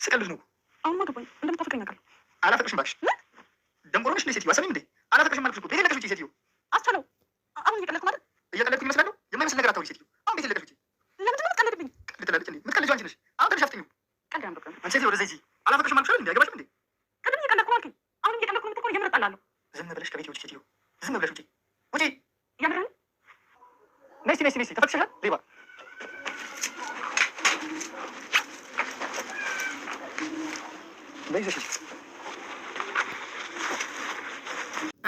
ስቀልድ ነው። አሁንማ ገባኝ እንደምታፈቅረኝ አውቃለሁ። አላፈቅርሽም እባክሽ። ደንቆሮ ነሽ እንዴ ሴትዮ? አሰሚም እንዴ? አላፈቅርሽም አልኩሽ እኮ። ቤት የለቀሽ ውጪ ሴትዮ። አስቻለው አሁን እየቀለድኩ ማለት እየቀለድኩኝ ይመስላለሁ? የማይመስል ነገር አታውሪ ሴትዮ። አሁን ቤት የለቀሽ ውጪ። ለምንድን ነው የምትቀልድብኝ? ቀልድ ትላለች እንዴ? የምትቀልጂው አንቺ ነሽ። አሁን ትንሽ አፍጥኝ። ቀልድ አያምርብህም። አንቺ ሴትዮ ወደዛ ሂጂ። አላፈቅርሽም አልኩሽ አይደል እንዴ? አይገባሽም እንዴ? ቅድም እየቀለድኩ ነው አልከኝ። አሁን እየቀለድኩ ነው የምትቆይ የምር እጣላለሁ። ዝም ብለሽ ከቤት ውጪ ሴትዮ። ዝም ብለሽ ውጪ። ውጪ። የምርህን? ነይ እስኪ ነይ እስኪ ነይ እስኪ። ተፈትሸሻል ሌባ። በይዘሽ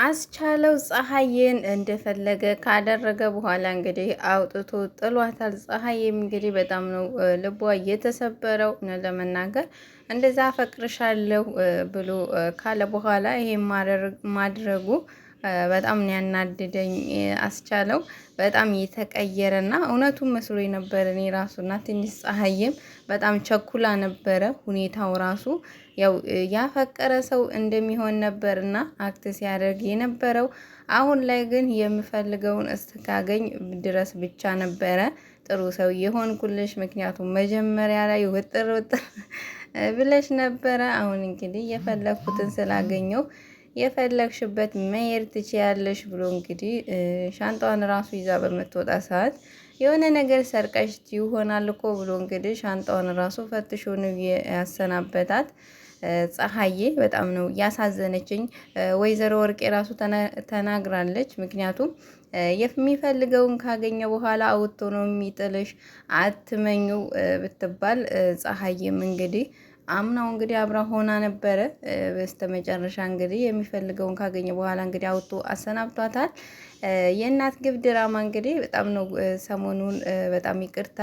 አስቻለው ፀሐይን እንደፈለገ ካደረገ በኋላ እንግዲህ አውጥቶ ጥሏታል። ፀሐይም እንግዲህ በጣም ነው ልቧ የተሰበረው ነው ለመናገር እንደዛ አፈቅርሻለሁ ብሎ ካለ በኋላ ይሄ ማድረጉ በጣም ነው ያናደደኝ። አስቻለው በጣም የተቀየረና እውነቱን መስሎ ነበር እኔ ራሱና ትንሽ ፀሐይም በጣም ቸኩላ ነበረ። ሁኔታው ራሱ ያው ያፈቀረ ሰው እንደሚሆን ነበርና አክት ሲያደርግ የነበረው። አሁን ላይ ግን የምፈልገውን እስካገኝ ድረስ ብቻ ነበረ ጥሩ ሰው የሆንኩልሽ፣ ምክንያቱም መጀመሪያ ላይ ውጥር ብለሽ ነበረ። አሁን እንግዲህ የፈለግኩትን ስላገኘው የፈለግሽበት መሄድ ትችያለሽ ብሎ እንግዲህ ሻንጣዋን ራሱ ይዛ በምትወጣ ሰዓት የሆነ ነገር ሰርቀሽ ይሆናል እኮ ብሎ እንግዲህ ሻንጣዋን ራሱ ፈትሾ ነው ያሰናበታት። ፀሐዬ በጣም ነው ያሳዘነችኝ። ወይዘሮ ወርቄ ራሱ ተናግራለች። ምክንያቱም የሚፈልገውን ካገኘ በኋላ አውጥቶ ነው የሚጥልሽ አትመኙ ብትባል ፀሐዬም እንግዲህ አምናው እንግዲህ አብራ ሆና ነበረ። በስተመጨረሻ እንግዲህ የሚፈልገውን ካገኘ በኋላ እንግዲህ አውጥቶ አሰናብቷታል። የእናት ግፍ ድራማ እንግዲህ በጣም ነው ሰሞኑን በጣም ይቅርታ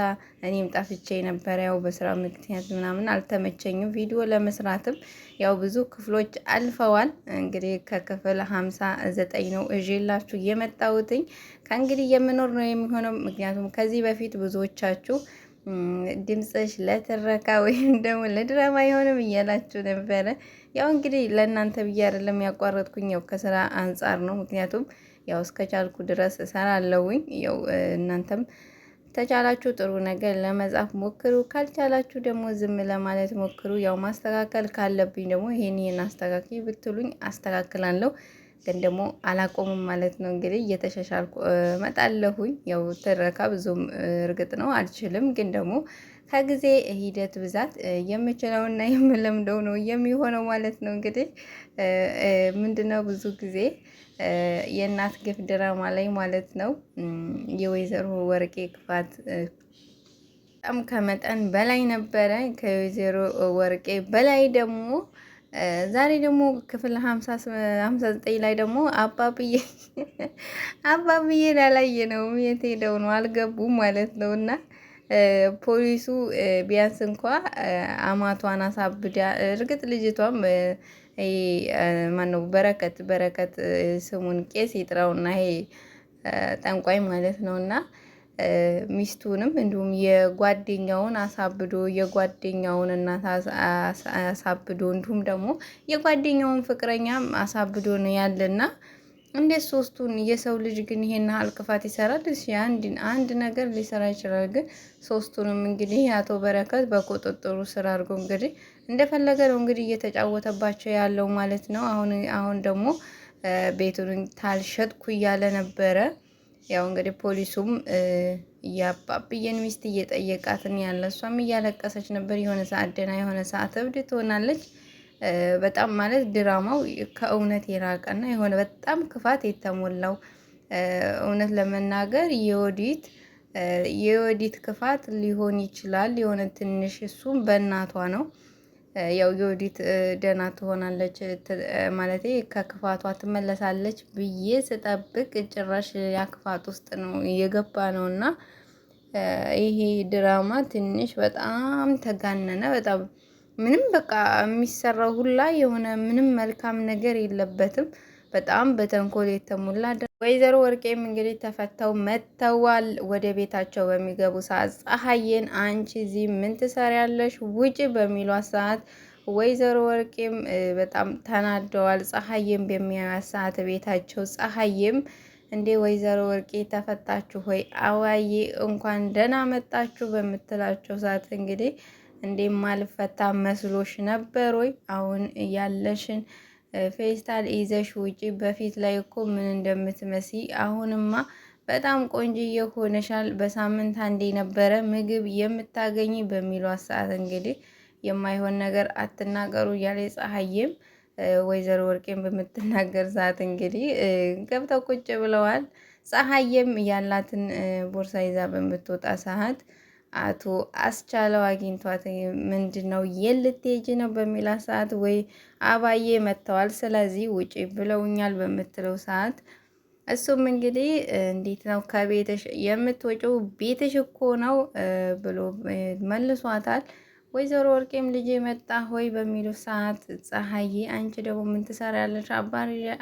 እኔም ጠፍቼ ነበረ። ያው በስራ ምክንያት ምናምን አልተመቸኝም ቪዲዮ ለመስራትም ያው ብዙ ክፍሎች አልፈዋል። እንግዲህ ከክፍል 59 ነው እዤላችሁ የመጣሁትኝ። ከእንግዲህ የምኖር ነው የሚሆነው። ምክንያቱም ከዚህ በፊት ብዙዎቻችሁ ድምፅሽ ለትረካ ወይም ደግሞ ለድራማ አይሆንም እያላችሁ ነበረ። ያው እንግዲህ ለእናንተ ብዬ አይደለም ያቋረጥኩኝ፣ ያው ከስራ አንጻር ነው። ምክንያቱም ያው እስከቻልኩ ድረስ እሰራለሁኝ። ያው እናንተም ተቻላችሁ ጥሩ ነገር ለመጻፍ ሞክሩ፣ ካልቻላችሁ ደግሞ ዝም ለማለት ሞክሩ። ያው ማስተካከል ካለብኝ ደግሞ ይሄን አስተካክል ብትሉኝ አስተካክላለሁ። ግን ደግሞ አላቆምም ማለት ነው። እንግዲህ እየተሻሻልኩ መጣለሁኝ። ያው ትረካ ብዙም እርግጥ ነው አልችልም፣ ግን ደግሞ ከጊዜ ሂደት ብዛት የምችለውና የምለምደው ነው የሚሆነው ማለት ነው። እንግዲህ ምንድነው ብዙ ጊዜ የእናት ግፍ ድራማ ላይ ማለት ነው የወይዘሮ ወርቄ ክፋት በጣም ከመጠን በላይ ነበረ። ከወይዘሮ ወርቄ በላይ ደግሞ ዛሬ ደግሞ ክፍል 59 ላይ ደግሞ አባብዬ ላላየ ነው የት ሄደው ነው አልገቡም ማለት ነው። እና ፖሊሱ ቢያንስ እንኳ አማቷን አሳብዳ፣ እርግጥ ልጅቷም ማነው በረከት ስሙን ቄስ ይጥራውና ይሄ ጠንቋይ ማለት ነው እና ሚስቱንም እንዲሁም የጓደኛውን አሳብዶ የጓደኛውን እናት አሳብዶ እንዲሁም ደግሞ የጓደኛውን ፍቅረኛም አሳብዶ ነው ያለና፣ እንዴት ሶስቱን የሰው ልጅ ግን ይሄን ያህል ክፋት ይሰራል? እሺ አንድ ነገር ሊሰራ ይችላል፣ ግን ሶስቱንም እንግዲህ አቶ በረከት በቁጥጥሩ ስር አድርጎ እንግዲህ እንደፈለገ ነው እንግዲህ እየተጫወተባቸው ያለው ማለት ነው። አሁን ደግሞ ቤቱን ታልሸጥኩ እያለ ነበረ። ያው እንግዲህ ፖሊሱም የአባብዬን ሚስት እየጠየቃትን ያለ፣ እሷም እያለቀሰች ነበር። የሆነ ሰዓት ደህና የሆነ ሰዓት እብድ ትሆናለች። በጣም ማለት ድራማው ከእውነት የራቀና የሆነ በጣም ክፋት የተሞላው እውነት ለመናገር የወዲት ክፋት ሊሆን ይችላል የሆነ ትንሽ፣ እሱም በእናቷ ነው። ያው የወዲት ደህና ትሆናለች ማለት ከክፋቷ ትመለሳለች ብዬ ስጠብቅ ጭራሽ ያክፋት ውስጥ ነው የገባ ነው። እና ይሄ ድራማ ትንሽ በጣም ተጋነነ። በጣም ምንም በቃ የሚሰራው ሁላ የሆነ ምንም መልካም ነገር የለበትም። በጣም በተንኮል የተሞላ ወይዘሮ ወርቄም እንግዲህ ተፈተው መጥተዋል። ወደ ቤታቸው በሚገቡ ሰዓት ፀሐዬን አንቺ እዚህ ምን ትሰሪያለሽ? ውጪ በሚሏት ሰዓት ወይዘሮ ወርቄም በጣም ተናደዋል። ፀሐዬም በሚያዩት ሰዓት ቤታቸው ፀሐዬም እንዴ ወይዘሮ ወርቄ ተፈታችሁ ሆይ አዋዬ እንኳን ደህና መጣችሁ በምትላቸው ሰዓት እንግዲህ እንደማልፈታ መስሎሽ ነበር ወይ? አሁን ያለሽን ፌስታል ይዘሽ ውጪ። በፊት ላይ እኮ ምን እንደምትመስይ አሁንማ በጣም ቆንጅዬ ሆነሻል። በሳምንት አንዴ ነበረ ምግብ የምታገኝ በሚሏት ሰዓት እንግዲህ የማይሆን ነገር አትናገሩ እያለ ፀሐይም ወይዘሮ ወርቄን በምትናገር ሰዓት እንግዲህ ገብተው ቁጭ ብለዋል። ፀሐይም ያላትን ቦርሳ ይዛ በምትወጣ ሰዓት አቶ አስቻለው አግኝቷት ምንድን ነው የልትሄጂ ነው በሚላት ሰዓት ወይ አባዬ መጥተዋል፣ ስለዚህ ውጪ ብለውኛል በምትለው ሰዓት እሱም እንግዲህ እንዴት ነው ከቤትሽ የምትወጪው? ቤትሽ እኮ ነው ብሎ መልሷታል። ወይዘሮ ወርቄም ልጄ መጣ ሆይ በሚሉ ሰዓት ፀሐዬ አንቺ ደግሞ ምን ትሰሪያለሽ?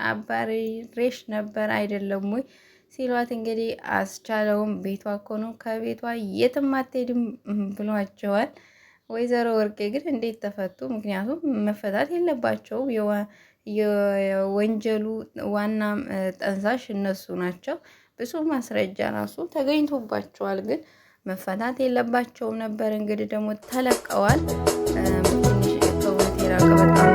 አባሬሽ ነበር አይደለም ወይ ሲሏት እንግዲህ አስቻለውም ቤቷ እኮ ነው ከቤቷ የትም አትሄድም ብሏቸዋል። ወይዘሮ ወርቄ ግን እንዴት ተፈቱ? ምክንያቱም መፈታት የለባቸውም። የወንጀሉ ዋና ጠንሳሽ እነሱ ናቸው። ብዙ ማስረጃ ራሱ ተገኝቶባቸዋል። ግን መፈታት የለባቸውም ነበር። እንግዲህ ደግሞ ተለቀዋል። ትንሽ ከእውነት የራቀ በጣም